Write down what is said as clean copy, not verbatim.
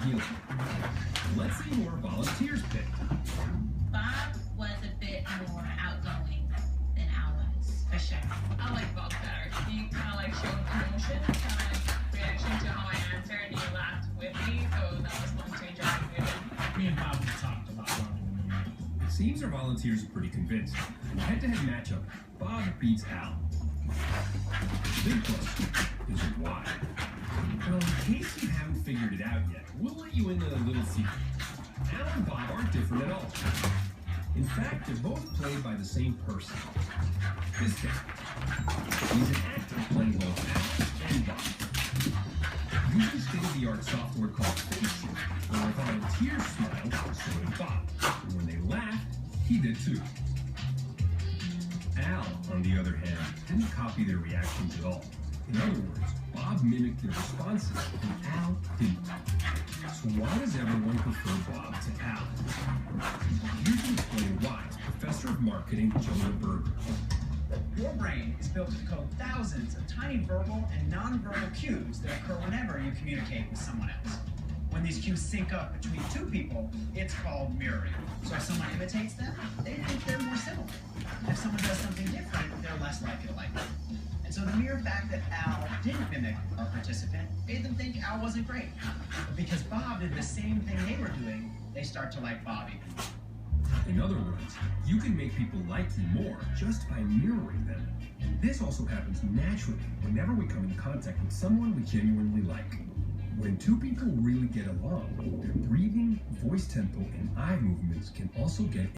healing. Let's see who our volunteers picked. Bob was a bit more outgoing than Al was, for sure. I like Bob better. He kind of like showed emotion, kind of like reaction to how I answered, and he laughed with me, so that was fun to interact with him. Me and Bob have talked about running in the morning. It seems our volunteers are pretty convinced. In a head-to-head matchup, Bob beats Al. The big question is why? Well, in case you haven't figured it out yet, we'll let you into a little secret. Al and Bob aren't different at all. In fact, they're both played by the same person. This guy. He's an actor playing both Al and Bob. Using state-of-the-art software called Face, when our volunteers smiled, so did Bob. And when they laughed, he did too. Al, on the other hand, didn't copy their reactions at all. In other words, Bob mimicked their responses, and Al didn't. So why does everyone prefer Bob to Al? Here to explain why, Professor of Marketing Jonah Berger. Your brain is built to decode thousands of tiny verbal and non-verbal cues that occur whenever you communicate with someone else. When these cues sync up between two people, it's called mirroring. So if someone imitates them, they think they're more similar. If someone does something different, they're less likely to like them. And so the mere fact that Al didn't mimic our participant made them think Al wasn't great. But because Bob did the same thing they were doing, they start to like Bob even more. In other words, you can make people like you more just by mirroring them. And this also happens naturally whenever we come in contact with someone we genuinely like. When two people really get along, their breathing, voice tempo, and eye movements can also get